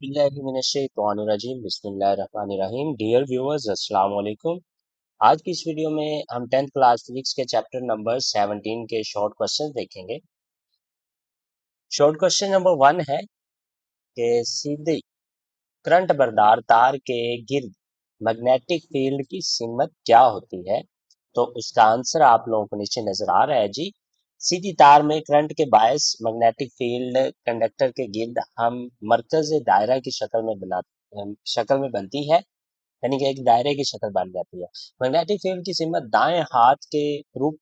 औज़ुबिल्लाहिमिनश्शैतानिर्रजीम बिस्मिल्लाहिर्रहमानिर्रहीम। Dear viewers, अस्सलाम वालेकुम। आज की इस वीडियो में हम 10th क्लास फिजिक्स के चैप्टर नंबर 17 के शॉर्ट क्वेश्चन देखेंगे। शॉर्ट क्वेश्चन नंबर 1 है कि सीधे करंट बरदार तार के गिर्द मैग्नेटिक फील्ड की सिमत क्या होती है। तो उसका आंसर आप लोगों को नीचे नजर आ रहा है जी। सीधी तार में करंट के बायस मैग्नेटिक फील्ड कंडक्टर के गिर्द हम मरकज दायरा की शक्ल में बनती है, यानी कि एक दायरे की शक्ल बन जाती है। मैग्नेटिक फील्ड की सिमत दाएं हाथ के रूप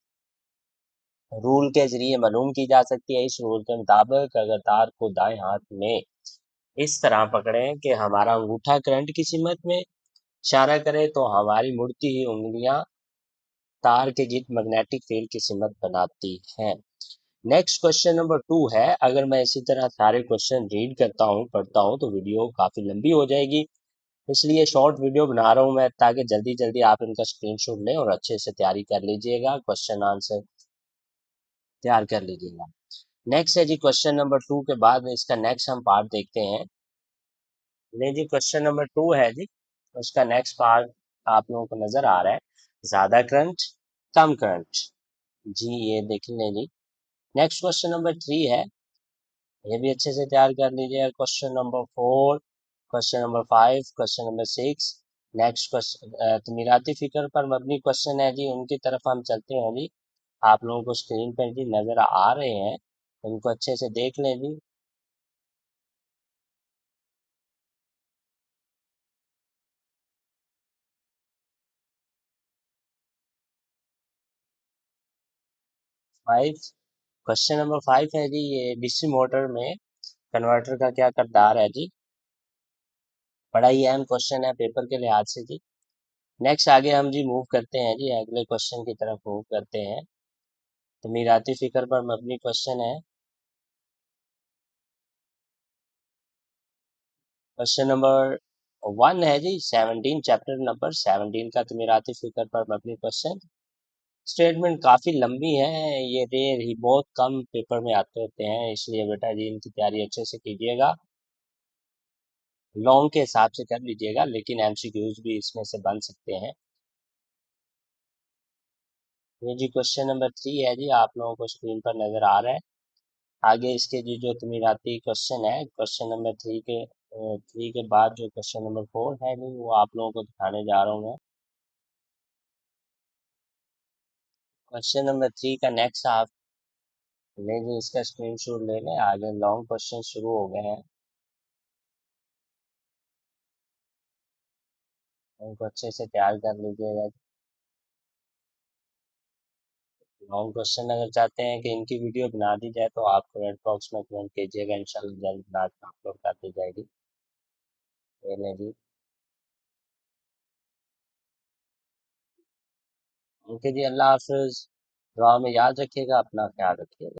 रूल के जरिए मालूम की जा सकती है। इस रूल के मुताबिक अगर तार को दाएं हाथ में इस तरह पकड़ें कि हमारा अंगूठा करंट की सिमत में इशारा करे तो हमारी मुड़ती हुई उंगलियां तार के गिर्द मैग्नेटिक फील्ड की सिमत बनाती हैं। नेक्स्ट क्वेश्चन नंबर 2 है। अगर मैं इसी तरह सारे क्वेश्चन रीड करता हूँ पढ़ता हूँ तो वीडियो काफ़ी लंबी हो जाएगी, इसलिए शॉर्ट वीडियो बना रहा हूँ मैं ताकि जल्दी जल्दी आप इनका स्क्रीनशॉट लें और अच्छे से तैयारी कर लीजिएगा, क्वेश्चन आंसर तैयार कर लीजिएगा। नेक्स्ट है जी क्वेश्चन नंबर 2 के बाद इसका नेक्स्ट हम पार्ट देखते हैं। नहीं जी, क्वेश्चन नंबर 2 है जी, उसका नेक्स्ट पार्ट आप लोगों को नजर आ रहा है। ज्यादा करंट कम करंट, जी ये देख लें जी। नेक्स्ट क्वेश्चन नंबर 3 है, ये भी अच्छे से तैयार कर लीजिए। Question number 4, question number 5, question number 6। Question क्वेश्चन तमीराती फिक्र पर मबनी क्वेश्चन है जी, उनकी तरफ हम चलते हैं जी। आप लोगों को स्क्रीन पर जी नजर आ रहे हैं, उनको अच्छे से देख लें जी। फाइव, क्वेश्चन नंबर 5 है जी, ये डीसी मोटर में कन्वर्टर का क्या किरदार है जी। बड़ा ही अहम क्वेश्चन है पेपर के लिहाज से जी। नेक्स्ट आगे हम जी मूव करते हैं जी, अगले क्वेश्चन की तरफ मूव करते हैं। तमीराती फिक्र पर मबनी क्वेश्चन है। क्वेश्चन नंबर 1 है जी 17, चैप्टर नंबर 17 का तमीराती फिक्र पर मबनी क्वेश्चन। स्टेटमेंट काफ़ी लंबी है, ये रेयर ही बहुत कम पेपर में आते होते हैं, इसलिए बेटा जी इनकी तैयारी अच्छे से कीजिएगा, लॉन्ग के हिसाब से कर लीजिएगा, लेकिन एमसीक्यूज भी इसमें से बन सकते हैं। ये जी क्वेश्चन नंबर 3 है जी, आप लोगों को स्क्रीन पर नजर आ रहा है। आगे इसके जी जो तमीराती क्वेश्चन है, क्वेश्चन नंबर 3 के बाद जो क्वेश्चन नंबर 4 है जी, वो आप लोगों को दिखाने जा रहा हूँ मैं। क्वेश्चन नंबर 3 का नेक्स्ट आप ले जी, इसका स्क्रीनशॉट ले लें, आगे लॉन्ग क्वेश्चन शुरू हो गए हैं, उनको अच्छे से तैयार कर लीजिएगा। लॉन्ग क्वेश्चन अगर चाहते हैं कि इनकी वीडियो बना दी जाए तो आप कमेंट बॉक्स में कमेंट कीजिएगा, इंशाल्लाह जल्द बना के अपलोड कर दी जाएगी। ये लें जी, ओके जी, अल्लाह हाफिज। दुआ में याद रखिएगा, अपना ख्याल रखिएगा।